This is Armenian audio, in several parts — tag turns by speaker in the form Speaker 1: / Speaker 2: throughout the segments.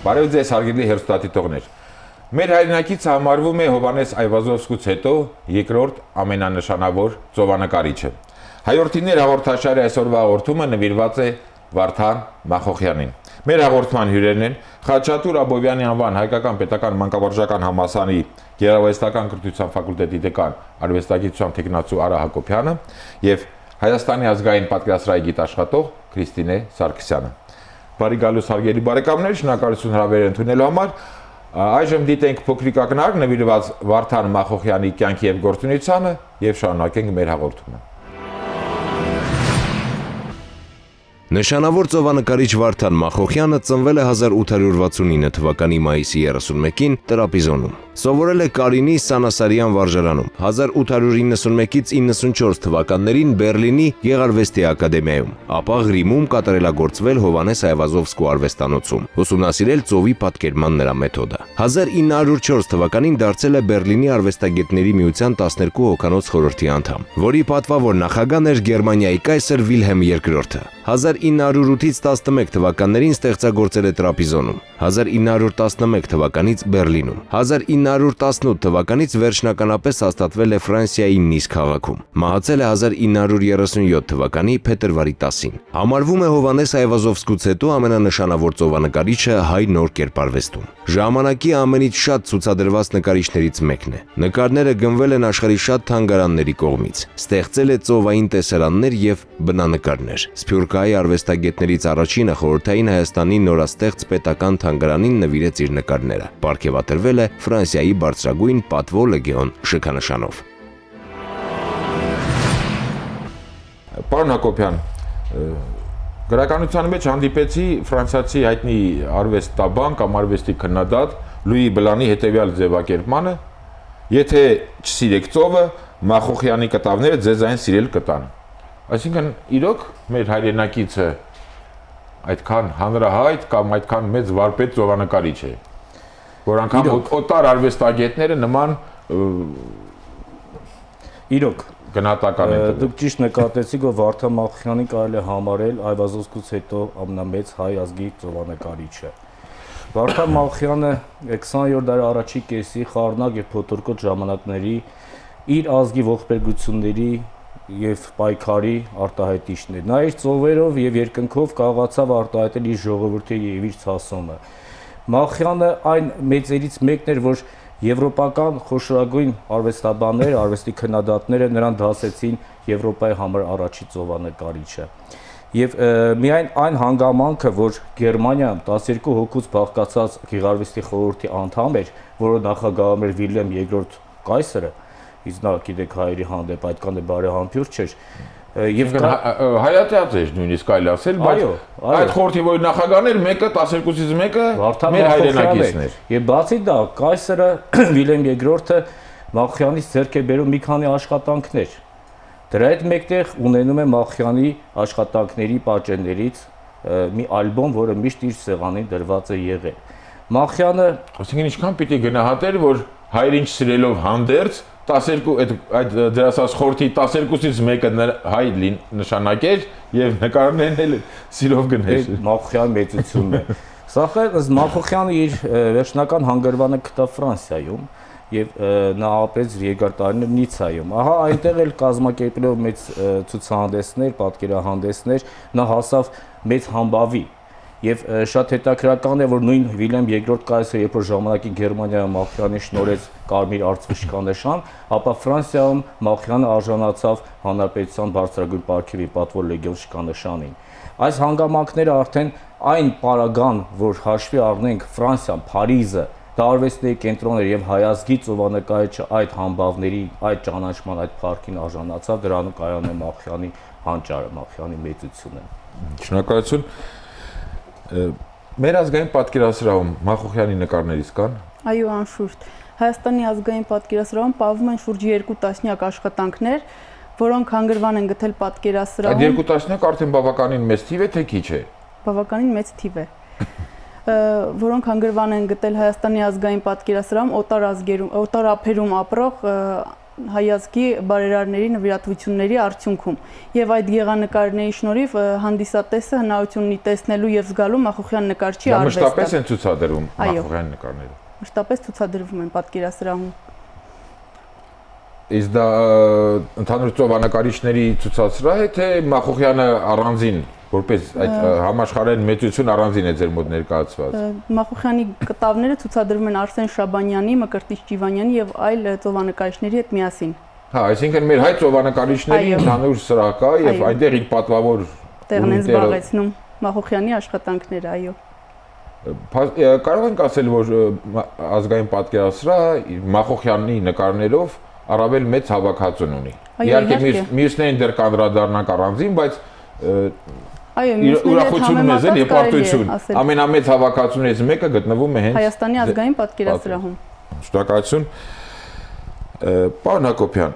Speaker 1: Բարև ձեզ հարգելի հեռուստադիտողներ։ Մեր հայրենակիցը համարվում է Հովհաննես Այվազովսկուց հետո երկրորդ ամենանշանավոր ծովանկարիչը։ Հայորդիներ հաղորդաշարի այսօրվա հաղորդումը նվիրված է Վարդան Մախոխյանին։ Մեր հաղորդման հյուրերն են Խաչատուր Աբովյանի անվան Հայկական պետական մանկավարժական համալսարանի Գեղարվեստական կրթության ֆակուլտետի դեկան արվեստագիտության թեկնածու Արա Հակոբյանը եւ Հայաստանի ազգային պատկերասրահի գիտաշխատող Քրիստինե Սարգսյանը։ Բարի գալուս հարգելի բարեկամներ, շնորհակալություն հրավերը ընդունելու համար։ Այժմ դիտենք փոքրիկ ակնարկ նվիրված Վարդան Մախոխյանի կյանքի եւ գործունեությանը եւ շարունակենք մեր հաղորդումը։
Speaker 2: Նշանավոր ծովանկարիչ Վարդան Մախոխյանը ծնվել է 1869 թվականի մայիսի 31-ին Տրապիզոնում։ Սովորել է Կարինի Սանասարյան վարժարանում։ 1891-ից 94 թվականներին Բերլինի Գեղարվեստի ակադեմիայում, ապա Ղրիմում կատարելագործվել Հովհաննես Այվազովսկու արվեստանոցում, ուսումնասիրել ծովի պատկերման նրա մեթոդը։ 1904 թվականին դարձել է Բերլինի արվեստագետների միության 12 հոգանոց խորհրդի անդամ, որի պատվավոր նախագահն էր Գերմանիայի կայսր Վիլհելմ II։ 1908-ից 11 թվականներին ստեղծագործել է Տրապիզոնում, 1911 թվականից Բերլինում, 1918 թվականից վերջնականապես հաստատվել է Ֆրանսիայի Նիս քաղաքում։ Մահացել է 1937 թվականի փետրվարի 10-ին։ Համարվում է Հովհաննես Այվազովսկուց հետո ամենանշանավոր ծովանկարիչը հայ նոր կերպարվեստում։ Ժամանակի ամենից շատ ցուցադրված նկարիչներից մեկն է։ Նկարները գնվել են աշխարհի շատ թանգարանների կողմից։ Ստեղծել է ծովային տեսարաններ եւ բնանկարներ։ Սփյուռքահայ արվեստագետներից առաջինը խորհրդային Հայաստանի նորաստեղծ պետական թանգարանին նվիրեց իր նկարները։ Պարգևատրվել է Ֆրանսիայի բարձրագույն պատվո լեգեոն շքանշանով։
Speaker 1: Պարոն Հակոբյան, գրականության մեջ հանդիպեցի ֆրանսիացի հայտնի արվեստաբան կամ արվեստի քննադատ Լուի Բլանի հետևյալ ձևակերպմանը. եթե չսիրեք ծովը, Մախոխյանի կտավները ձեզ այն սիրել կտան։ Այսինքն իրոք մեր հայրենակիցը այդքան հանրահայտ կամ այդքան մեծ վարպետ ծովանկարիչ է, որ անգամ օտար արվեստագետները նման
Speaker 3: իրոք
Speaker 1: գնահատական են տվել։
Speaker 3: Դուք ճիշտ նկատեցիք, որ Վարդան Մախոխյանին կարելի է համարել Այվազովսկուց հետո ամենամեծ հայ ազգի ծովանկարիչը։ Վարդան Մախոխյանը 20-րդ դարի առաջի կեսի խառնակ եւ փոթորկոտ ժամանակների իր ազգի ողբերգությունների եւ պայքարի արտահայտիչն է։ Նա իր ծովերով եւ երկնքով կարողացավ արտահայտել իր ժողովրդի եւ իր ցասումը։ Մախոխյանը այն մեծերից մեկն էր, որ եվրոպական խոշորագույն արվեստաբաններ, արվեստի քննադատները նրան դասեցին Եվրոպայի համար առաջի ծովանկարիչը։ Եվ միայն այն հանգամանքը, որ Գերմանիայում 12 հոգուց բաղկացած Գեղարվեստի խորհրդի անդամ էր, որը նախագահում էր Վիլհելմ II կայսրը, իսկ նա գիտեք հայերի հանդեպ այդքան է բարեհամբույր չէր, եւ
Speaker 1: հայատյաց էր նույնիսկ այլ ասել, բայց այդ խորհրդի որ նախագահն էր, մեկը 12-ից մեկը մեր հայրենակիցն էր։
Speaker 3: Եվ բացի դա, կայսրը Վիլհելմ II-ը Մախոխյանից ձեռք է բերում մի քանի աշխատանքներ։ Դրա հետ մեկտեղ ունենում է Մախոխյանի աշխատանքների պատճեններից մի ալբոմ, որը միշտ իր սեղանին դրված է եղել։ Մախոխյանը,
Speaker 1: այսինքն ինչքան պիտի գնահատեր, որ հայրին չսիրելով հանդերձ 12 այդ դրասած խորհրդի 12-ից մեկը հայ նշանակեր եւ նկարներն էլ սիրով գներ։
Speaker 3: Մախոխյանի մեծությունն է։ Սակայն Մախոխյանը իր վերջնական հանգրվանը գտավ Ֆրանսիայում եւ նա ապրեց երկար տարիներ Նիցայում։ Ահա այնտեղ էլ կազմակերպելով մեծ ցուցահանդեսներ, պատկերահանդեսներ, նա հասավ մեծ համբավի։ Եվ շատ հետաքրքրական է, որ նույն Վիլհելմ II կայսրը, երբ որ ժամանակի Գերմանիայում Մախոխյանին շնորհեց կարմիր արծվիշկանշան, ապա Ֆրանսիայում Մախոխյանը արժանացավ հանրապետության բարձրագույն պարգևի պատվո լեգեոն շքանշանին։ Այս հանգամանքները արդեն այն պարագան, որ հաշվի առնենք Ֆրանսիան, Փարիզը, դա արվեստների կենտրոնն էր եւ հայազգի ծովանկարիչը այդ համբավների, այդ ճանաչման, այդ փառքին արժանացավ, դրանում կայանում է Մախոխյանի հանճարը, Մախոխյանի մեծությունը։
Speaker 1: Շնորհակալություն։ Մեր ազգային պատկերասրահում Մախոխյանի նկարներից կան։
Speaker 4: Այո, անշուշտ։ Հայաստանի ազգային պատկերասրահում պահվում են շուրջ 2 տասնյակ աշխատանքներ, որոնք հանգրվան են գտել պատկերասրահում։
Speaker 1: Այդ 2 տասնյակ արդեն բավականին մեծ թիվ է, թե քիչ է։
Speaker 4: Բավականին մեծ թիվ է։ Որոնք հանգրվան են գտել Հայաստանի ազգային պատկերասրահում օտար ափերում ապրող հայազգի բարերարների նվիրատվությունների արդյունքում։ Եվ այդ գեղանկարների շնորհիվ հանդիսատեսը հնարություն ունի տեսնելու եւ զգալու Մախոխյան նկարչի
Speaker 1: Դա
Speaker 4: արվեստը։
Speaker 1: մշտապես են ցուցադրում Մախոխյան նկարները։
Speaker 4: Մշտապես ցուցադրվում են պատկերասրահում։
Speaker 1: Իսկ դա ընդհանուր ծովանկարիչների ցուցասրահ է, թե Մախոխյանը առանձին, որպես այդ համաշխարհային մեծություն առանձին է ձեր մոտ ներկայացված։
Speaker 4: Մախոխյանի կտավները ցուցադրվում են Արսեն Շաբանյանի, Մկրտիչ Ջիվանյանի եւ այլ ծովանկարիչների հետ միասին։
Speaker 1: Հա, այսինքն մեր հայ ծովանկարիչների ընդհանուր սրահ կա եւ այնտեղ իր պատվավոր
Speaker 4: տեղն են զբաղեցնում Մախոխյանի աշխատանքները, այո։
Speaker 1: Կարող ենք ասել, որ ազգային պատկերասրահը Մախոխյանի նկարներով առավել մեծ հավաքածուն ունի։ Իհարկե մյուսներին դեռ կանդրադառնանք առանձին, բայց ուրախություն մեզ է եւ պարտություն։ Ամենամեծ հավաքածուներից մեկը գտնվում է հենց
Speaker 4: Հայաստանի ազգային պատկերասրահում։
Speaker 1: Շնորհակալություն։ Պարոն Հակոբյան,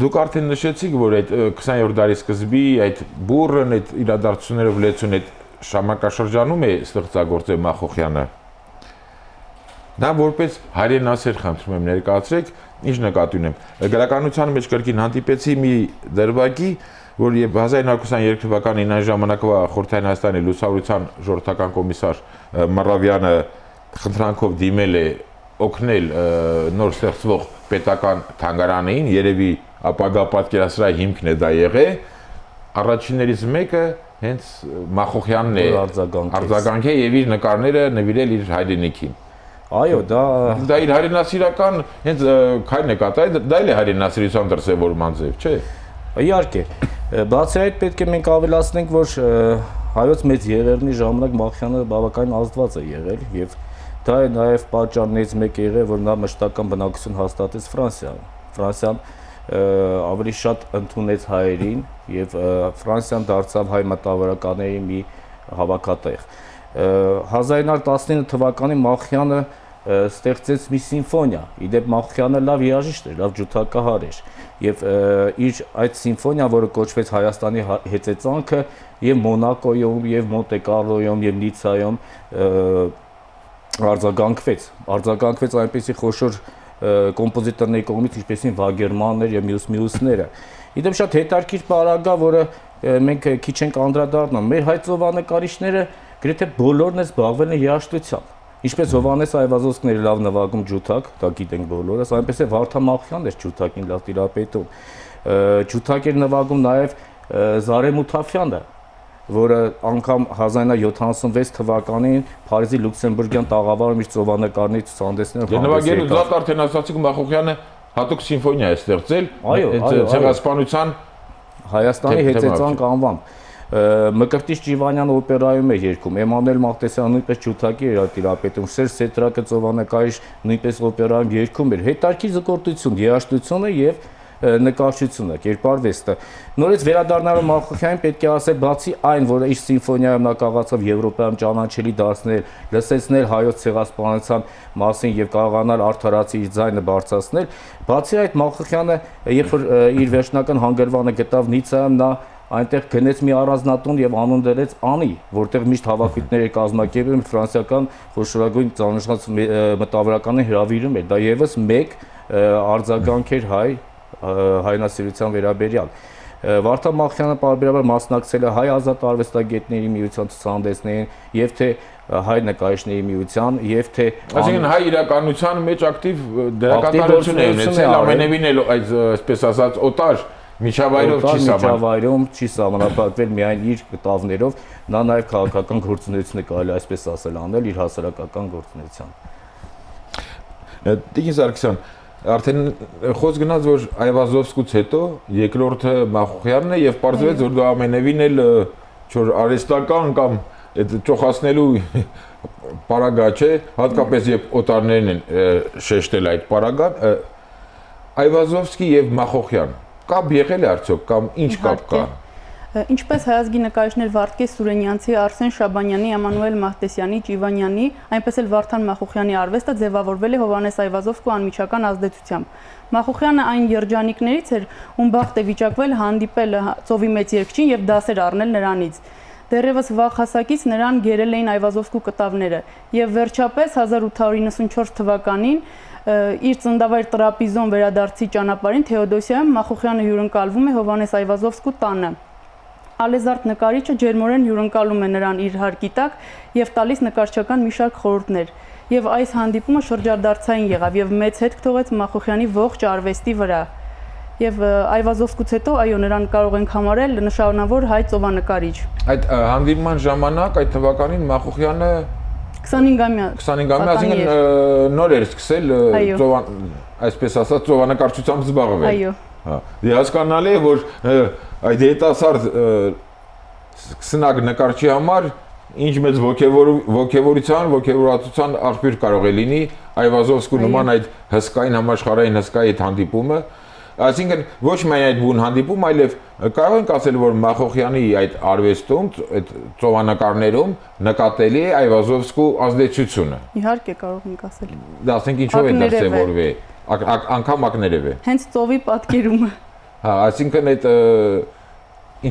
Speaker 1: դուք արդեն նշեցիք, որ այդ 20-րդ դարի սկզբի այդ բուրըն այդ իրադարձություններով լեցուն այդ ժամանակաշրջանում է ստեղծագործել Մախոխյանը։ Դա որպես հայրենասեր խնդրում եմ ներկայացրեք, ինչ նկատի ունեմ։ Գրականության մեջ կրկին հանդիպեցի մի դրվագի, որ 1922 թվականին այն ժամանակվա Խորհրդային Հայաստանի լուսավորության ժողովրդական կոմիսար Մռավյանը խնդրանքով դիմել է օգնել նոր ստեղծվող պետական թանգարանին, երևի ապագա պատկերասրահի հիմքն է դա եղել։ Առաջիններից մեկը հենց Մախոխյանն է արձագանքել եւ իր նկարները նվիրել իր հայրենիքին։
Speaker 3: Այո,
Speaker 1: դա իր հայրենասիրական հենց քայլն է կատարել, դա էլ է հայրենասիրության դրսևորման ձև, չէ՞։
Speaker 3: Իհարկե, բացի այդ պետք է մենք ավելացնենք, որ հայոց մեծ եղերնի ժամանակ Մախոխյանը բավականին ազդված է եղել եւ դա է նաեւ պատճառներից մեկը եղել, որ նա մշտական բնակություն հաստատեց Ֆրանսիայում։ Ֆրանսիան ավելի շատ ընդունեց հայերին եւ Ֆրանսիան դարձավ հայ մտավորականների մի հավաքատեղ։ 1919 թվականին Մախոխյանը ստեղծեց մի սիմֆոնիա։ Իդեպ Մախոխյանը լավ երաժիշտ էր, լավ ջութակահար էր եւ իր այդ սիմֆոնիան, որը կոչվեց Հայաստանի հեծեծանքը, եւ Մոնակոյում, եւ Մոնտե Կարլոյում, եւ Նիցայում արձագանքվեց այնպեսի խոշոր կոմպոզիտորների կողմից, ինչպեսին Վագերմաններ եւ մյուսները։ Իդեպ շատ հետաքրքիր պարագա, որը մենք քիչ ենք անդրադառնում։ Մեր հայ ծովանկարիչները գրեթե բոլորն զբաղվել են երաժշտությամբ։ Ինչպես Հովհաննես Այվազովսկն էր լավ նվագում ջութակ, դա գիտենք բոլորս, այնպես է Վարդան Մախոխյանն էր ջութակին լավ տիրապետում։ Ջութակ էր նվագում նաև Զարե Մութաֆյանը, որը անգամ 1976 թվականին Փարիզի Լյուքսեմբուրգյան տաղավարում իր ծովանկարների ցուցահանդեսները
Speaker 1: նվագելու զատ արդեն ասացիք Մախոխյանը հատուկ սիմֆոնիա է ստեղծել ցեղասպանության
Speaker 3: Հայաստանի հեծեծանք անվամբ։ Մկրտիչ Ջիվանյան օպերայում է երգում, Էմանուել Մաղտեսյանը նույնպես ջութակի էր տիրապետում, Սերժ Սետրակը ծովանկարիչ նույնպես օպերայում երգում էր։ Հետաքրքիր զգորտություն, երաժշտությունը եւ նկարչությունը, կերպարվեստը։ Նորից վերադառնալով Մախոխյանին պետք է ասել, բացի այն, որ իր սիմֆոնիայում նա կարողացավ Եվրոպայում ճանաչելի դարձնել, լսեցնել հայոց ցեղասպանության մասին եւ կարողանալ արդարացի իր ձայնը բարձրացնել, բացի այդ Մախոխյանը, երբ որ իր վերջնական հանգրվանը գտավ Նիցայում, նա այնտեղ գնեց մի առանձնատուն եւ անուն դրեց Անի, որտեղ միշտ հավաքույթներ էր կազմակերպում ֆրանսիական խոշորագույն ծանոթ մտավորականի հրավիրում էր։ Դա եւս մեկ արձագանք էր հայնասիրության վերաբերյալ։ Վարդան Մախոխյանը պարբերաբար մասնակցել է հայ ազատ արվեստագետների միության ցուցահանդեսներին, եւ թե հայ նկարիչների միության, եւ թե
Speaker 1: այսինքն հայ իրականության մեջ ակտիվ դերակատարություն է ունեցել, ամենևին էլ այսպես ասած օտար միջավայրում
Speaker 3: չի սահմանափակվել միայն իր կտավներով, նա նաև քաղաքական գործունեություն է կարելի այսպես ասել անել իր հասարակական գործունեությամբ։
Speaker 1: Տիկին Սարգսյան, արդեն խոսք գնաց, որ Այվազովսկուց հետո երկրորդը Մախոխյանն է եւ պարզվեց, որ դա ամենևին էլ չոր արհեստական կամ այդ ճոխացնելու պարագա չէ, հատկապես երբ օտարներն են շեշտել այդ պարագան, Այվազովսկի եւ Մախոխյան կապ եղել է արդյոք կամ ինչ կապ կա։
Speaker 4: Ինչպես հայազգի նկարիչներ Վարդգես Սուրենյանցի, Արսեն Շաբանյանի, Էմանուել Մաղտեսյանի, Ջիվանյանի, այնպես էլ Վարդան Մախոխյանի արվեստը ձևավորվել է Հովհաննես Այվազովսկու անմիջական ազդեցությամբ։ Մախոխյանը այն երջանիկներից էր, ում բախտ է վիճակվել հանդիպել ծովի մեծ երգչին եւ դասեր առնել նրանից։ Դեռևս վաղ հասակից նրան գերել էին Այվազովսկու կտավները եւ վերջապես 1894 թվականին իր ծննդավայր Տրապիզոն վերադարձի ճանապարհին Թեոդոսիայում Մախոխյանը հյուրընկալվում է Հովհաննես Այվազովսկու տանը։ Ալեզարդ նկարիչը ջերմորեն հյուրընկալում է նրան իր հարկի տակ եւ տալիս նկարչական մի շարք խորհուրդներ։ Եվ այս հանդիպումը շրջադարձային եղավ եւ մեծ հետք թողեց Մախոխյանի ողջ արվեստի վրա։ Եվ Այվազովսկուց հետո այո նրան կարող ենք համարել նշանավոր հայ ծովանկարիչ։
Speaker 1: Այդ հանդիպման ժամանակ այդ թվականին Մախոխյանը
Speaker 4: 25-ամյա,
Speaker 1: այսինքն նոր էր սկսել այսպես ասած ծովանկարչությամբ զբաղվել։
Speaker 4: Այո։
Speaker 1: Հա, դե հասկանալի է, որ այդ երիտասարդ սկսնակ նկարչի համար ինչ մեծ ոգևորության աղբյուր կարող է լինի Այվազովսկու նման այդ հսկային համաշխարհային հսկայի այդ հանդիպումը։ Այսինքն ոչ միայն այդ բուն հանդիպում, այլև կարող ենք ասել, որ Մախոխյանի այդ արվեստում, այդ ծովանկարներում նկատելի է Այվազովսկու ազդեցությունը։
Speaker 4: Իհարկե կարող ենք ասել։
Speaker 1: Դա ասենք ինչով է դրսևորվել, անգամ ակներև է։
Speaker 4: Հենց ծովի պատկերումը։
Speaker 1: Հա, այսինքն այդ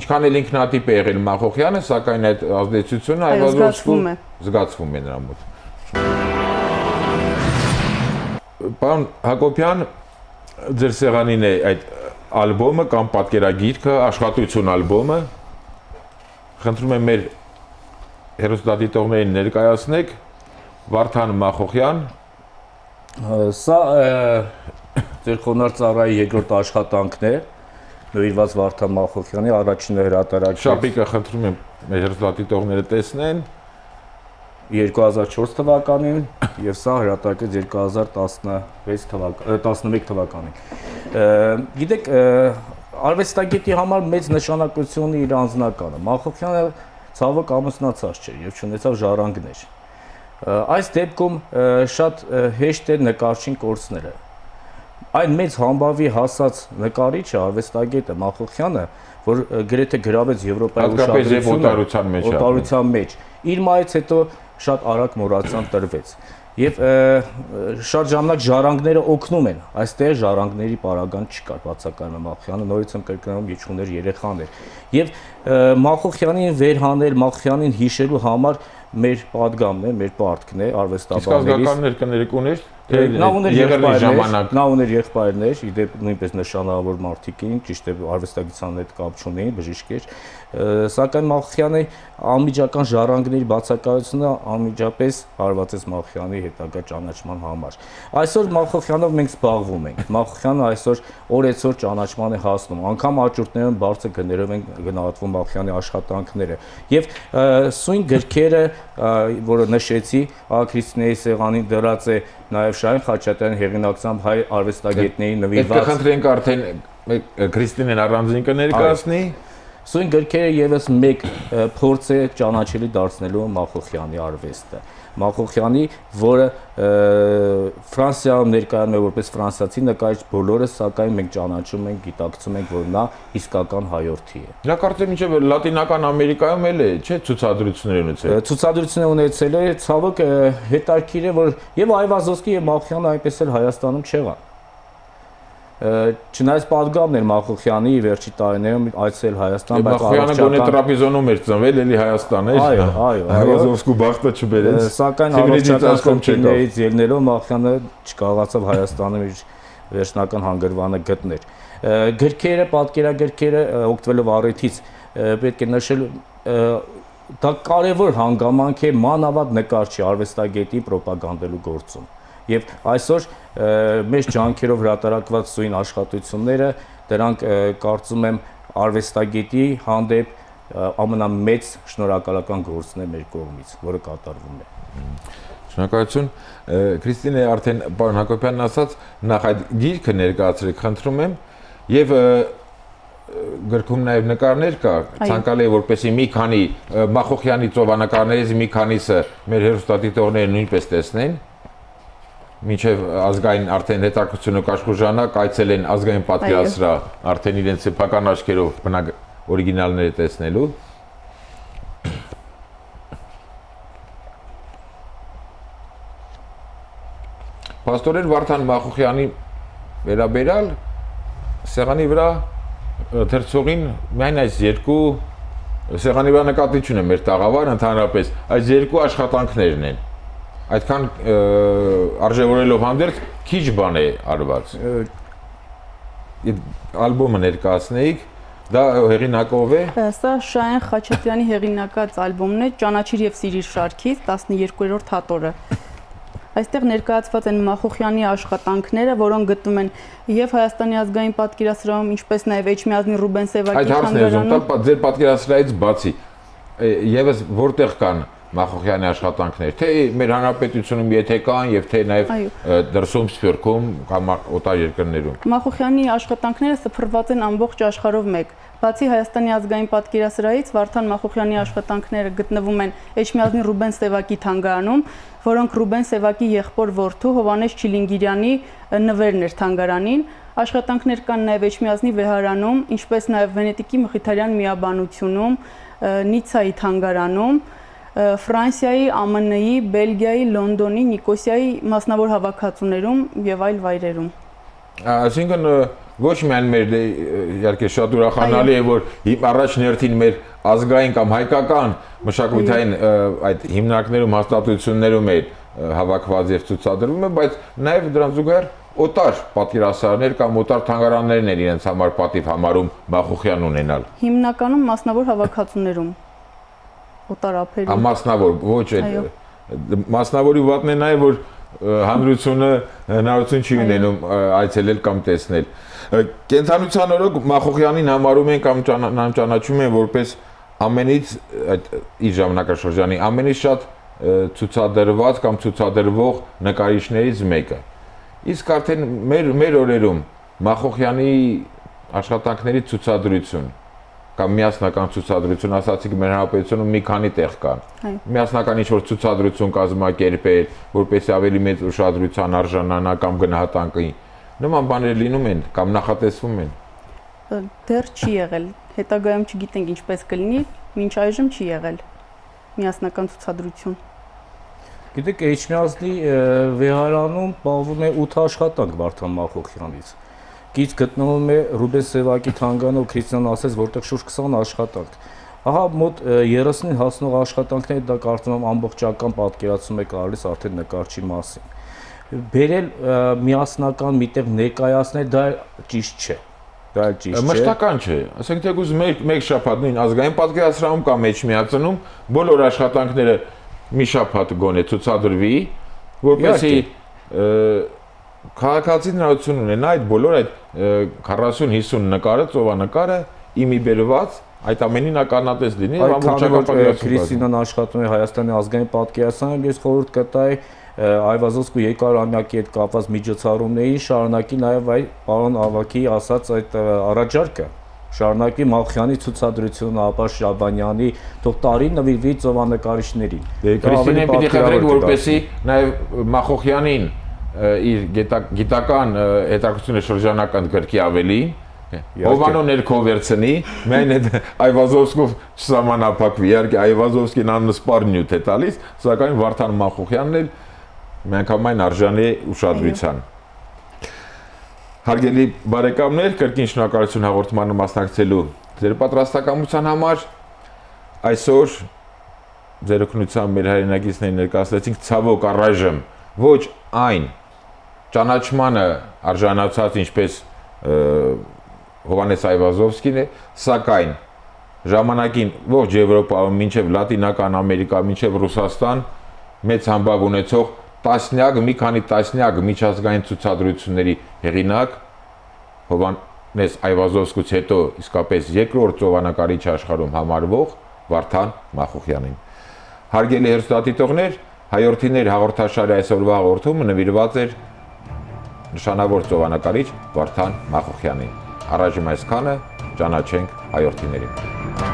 Speaker 1: ինչքան էլ ինքնատիպ է եղել Մախոխյանը, սակայն այդ ազդեցությունը Այվազովսկու զգացվում է նրա մոտ։ Պարոն Հակոբյան, ձեր սեղանին է այդ ալբոմը կամ պատկերագիրքը, աշխատություն ալբոմը։ Խնդրում եմ մեր հեռուստադիտողներին ներկայացնեք Վարդան Մախոխյան։
Speaker 3: Սա ձեր խոնարհ ծառայի երկրորդ աշխատանքն է, նվիրված Վարդան Մախոխյանի առաջին հրատարակը։
Speaker 1: Շապիկը խնդրում եմ մեր հեռուստադիտողները տեսնեն։
Speaker 3: 2004 թվականին եւ սա հրատարակեց 2011 թվականին։ Գիտեք, արվեստագետի համար մեծ նշանակություն ունի իր անձնականը։ Մախոխյանը ցավոք ամուսնացած չէր եւ չունեցավ ժառանգներ։ Այս դեպքում շատ հեշտ է նկարչին կորցնելը։ Այն մեծ համբավի հասած նկարիչը, արվեստագետը Մախոխյանը, որ գրեթե գրավեց Եվրոպայի
Speaker 1: ուշադրությունը
Speaker 3: օտարության մեջ, իր մայից հետո շատ արագ մոռացան տրվեց։ Եվ շատ ժամանակ ժառանգները օգնում են, այստեղ ժառանգների պարագան չկար, բացակայում է Մախոխյանը, նորից եմ կրկնում, իջուներ երեխաներ։ Եվ Մախոխյանին վերհանել, Մախոխյանին հիշելու համար մեր պատգամն է, մեր պարտքն է արվեստաբաններից։
Speaker 1: Իսկ ազգականներ կներկուներ,
Speaker 3: նա ուներ եղբայրներ, իդեպ նույնպես նշանավոր մարդիկ էին, ճիշտ է արվեստագիտության հետ կապ չունեին, բժիշկեր, սակայն Մախոխյանի անմիջական ժառանգների բացակայությունը անմիջապես հարվածեց Մախոխյանի հետագա ճանաչման համար։ Այսօր Մախոխյանով մենք զբաղվում ենք։ Մախոխյանը այսօր օրեցօր ճանաչման է հասնում, անգամ աճուրդներում բարձր գներով են գնահատվում Մախոխյանի աշխատանքները։ Եվ սույն գրքերը, որը նշեցի, Քրիստինեի սեղանին դրած է նաև Շահեն Խաչատրյանի հեղինակությամբ հայ արվեստագետների նվիրված։
Speaker 1: Այդ կխնդրենք արդեն Քրիստինեն առանձին կներկայացնի։
Speaker 3: Սույն գրքերը եւս մեկ փորձ է ճանաչելի դարձնելու Մախոխյանի արվեստը։ Մախոխյանի, որը Ֆրանսիայում ներկայանում է որպես ֆրանսիացի նկարիչ, բոլորը սակայն մենք ճանաչում ենք, գիտակցում ենք, որ նա իսկական հայորդի է։
Speaker 1: Նա կարծեմ մինչև Լատինական Ամերիկայում էլ է, չէ՞, ցուցադրություններ ունեցել։
Speaker 3: Ցուցադրություններ ունեցել է, ցավոք հետաքրքիր է, որ եւ Այվազովսկի եւ Մախոխյանը այնպես էլ Հայաստանում չեղան։ Չնայած պատգամն էր Մախոխյանի վերջի տարիներում այցել Հայաստան,
Speaker 1: բայց Մախոխյանը գոնե Տրապիզոնում էր ծնվել, էլի Հայաստան էր։
Speaker 3: Այո,
Speaker 1: Այվազովսկու բախտը չբերեց։
Speaker 3: Սակայն առողջական խնդիրներից ելնելով Մախոխյանը չկարողացավ Հայաստանում իր վերջնական հանգրվանը գտնել։ Գրքերը, պատկերագրքերը օգտվելով առիթից պետք է նշել, դա կարևոր հանգամանք է մանավանդ նկարչի արվեստագետի ռոպագանդելու գործում։ Եվ այսօր մեծ ջանքերով հրատարակված սույն աշխատությունները, դրանք կարծում եմ արվեստագետի հանդեպ ամենամեծ շնորհակալական գործն է մեր կողմից, որը կատարվում է։
Speaker 1: Շնորհակալություն։ Քրիստինե արդեն պարոն Հակոբյանն ասաց, նախ այդ գիրքը ներկայացրեք, խնդրում եմ, եւ գրքում նաև նկարներ կա, ցանկալի է որպեսզի մի քանի Մախոխյանի ծովանկարներից մի քանիսը մեր հեռուստադիտողները նույնպես տեսնեն։ Մինչև ազգային արդեն հետաքրքրությունը կաշխուժանակ այցել են ազգային պատկերասրահ արդեն իրենց սեփական աչքերով բնակ օրիգինալները տեսնելու։ Պաստորեն Վարդան Մախոխյանի վերաբերյալ սեղանի վրա թերցողին միայն այս երկու Սեղանի վրա նկատի չունեմ մեր տաղավար ընդհանրապես, այս երկու աշխատանքներն են։ Այդքան արժևորելով հանդերձ քիչ բան է արված։ Ալբոմը ներկայացնեիք, դա հեղինակով է։
Speaker 4: Սա Շահեն Խաչատրյանի հեղինակած ալբոմն է, Ճանաչիր եւ սիրիր շարքից 12-րդ հատորը։ Այստեղ ներկայացված են Մախոխյանի աշխատանքները, որոնք գտնվում են եւ Հայաստանի ազգային պատկերասրահում, ինչպես նաեւ Էջմիածնի Ռուբեն Սևակի թանգարանում։
Speaker 1: Այդ հարցն է, ձեր պատկերասրահից բացի եւս որտեղ կան Մախոխյանի աշխատանքներ, թե մեր հանրապետությունում եթե կան եւ թե նաեւ դրսում Սփյուռքում կամ օտար երկրներում։
Speaker 4: Մախոխյանի աշխատանքները սփռված են ամբողջ աշխարհով մեկ։ Բացի Հայաստանի ազգային պատկերասրահից Վարդան Մախոխյանի աշխատանքները գտնվում են Էջմիածնի Ռուբեն Սևակի թանգարանում, որոնք Ռուբեն Սևակի եղբոր որդու Հովհաննես Չիլինգիրյանի նվերն էր թանգարանին։ Աշխատանքներ կան նաեւ Էջմիածնի վեհարանում, ինչպես նաեւ Վենետիկի Մխիթարյան միաբանությունում, Նիցայի թանգարանում, Ֆրանսիայի, ԱՄՆ-ի, Բելգիայի, Լոնդոնի, Նիկոսիայի մասնավոր հավաքածուներում եւ այլ վայրերում։
Speaker 1: Այսինքն ոչ միայն մեր իհարկե շատ ուրախանալի է, որ առաջ ներթին մեր ազգային կամ հայկական մշակութային այդ հիմնարկներում հաստատություններում է հավաքված եւ ցուցադրվում է, բայց նաեւ դրան զուգահեռ օտար պատկերասրահներ կամ օտար թանգարաններն են իրենց համար պատիվ համարում Մախոխյան ունենալ։
Speaker 4: Հիմնականում մասնավոր հավաքածուներում օտար ափերում։
Speaker 1: Մասնավոր, ոչ այդ մասնավորի վատն է նաեւ որ հանրությունը հնարավորություն չի ունենում այցելել կամ տեսնել։ Կենթանության օրոք Մախոխյանին համարում են կամ ճանաչում են որպես ամենից իր ժամանակաշրջանի ամենից շատ ցուցադրված կամ ցուցադրվող նկարիչներից մեկը։ Իսկ արդեն մեր օրերում Մախոխյանի աշխատանքների ցուցադրություն կամ միասնական ցուցադրություն, ասացիք մեր հանրապետությունում մի քանի տեղ կան։ Միասնական ինչ-որ ցուցադրություն կազմակերպել, որպեսզի ավելի մեծ ուշադրության արժանանա կամ գնահատանքի։ Նման բաներ լինում են կամ նախատեսվում են։
Speaker 4: Դեռ չի եղել։ Հետագայում չգիտենք ինչպես կլինի, մինչ այժմ չի եղել միասնական ցուցադրություն։
Speaker 3: Գիտեք, Էջմիածնի վեհարանում պահվում է 8 աշխատանք Վարդան Մախոխյանից։ Գից գտնվում է Ռուբեն Սևակի թանգարանում, Քրիստիան ասեց, որտեղ շուրջ 20 աշխատանք։ Ահա մոտ 30-ին հասնող աշխատանքները դա կարծում եմ ամբողջական պատկերացում է կարելի արդեն նկարչի մասին։ Բերել միասնական միտեղ ներկայացնել դա ճիշտ չէ։ Դա ճիշտ չէ։
Speaker 1: Մշտական չէ։ Ասենք թեկուզ մեկ շաբաթ նույն ազգային պատկերասրահում կամ Էջմիածնում բոլոր աշխատանքները մի շաբաթ գոնե ցուցադրվի, որպեսզի քաղաքացին հնարավորություն ունենա այդ բոլոր այդ 40-50 նկարը, ծովանկարը իմի բերված այդ ամենին ականատես լինի եւ ամբողջական պատկերացում։
Speaker 3: Քրիստինան աշխատում է Հայաստանի ազգային պատկերասրահում, ես խորհուրդ կտայի Այվազովսկու երկարամյակի հետ կապված միջոցառումներին շարունակի նաեւ այ պարոն Ավակի ասած այդ առաջարկը շարունակի Մախոխյանի ցուցադրությունը, ապա Շաբանյանի, թող տարին նվիրվի ծովանկարիչներին։
Speaker 1: Քրիստինեն պիտի խնդրենք, որպեսզի նաեւ Մախոխյանին իր գիտական հետաքրքրությունը շրջանական գրքի ավելի Հովանո ներքո վերցնի, միայն այդ Այվազովսկով չսահմանափակվի, իհարկե Այվազովսկին անսպար նյութ է տալիս, սակայն Վարդան Մախոխյանն էլ միանգամայն արժանի ուշադրության։ Հարգելի բարեկամներ, կրկին շնորհակալություն հաղորդմանը մասնակցելու ձեր պատրաստակամության համար։ Այսօր ձեր օգնությամբ մեր հայրենակիցներին ներկայացրեցինք ցավոք առայժմ ոչ այն ճանաչմանը արժանացած ինչպես Հովհաննես Այվազովսկին է, սակայն ժամանակին ողջ Եվրոպայում մինչև Լատինական Ամերիկա, մինչև Ռուսաստան մեծ համբավ ունեցող մի քանի տասնյակ միջազգային ցուցադրությունների հեղինակ Հովհաննես Այվազովսկուց հետո իսկապես երկրորդ ծովանկարիչ աշխարհում համարվող Վարդան Մախոխյանին։ Հարգելի հեռուստադիտողներ, Հայորդիներ հաղորդաշարի այսօրվա հաղորդումը նվիրված էր նշանավոր ծովանկարիչ Վարդան Մախոխյանին։ Առաջին այսքանը ճանաչենք Հայորդիներին։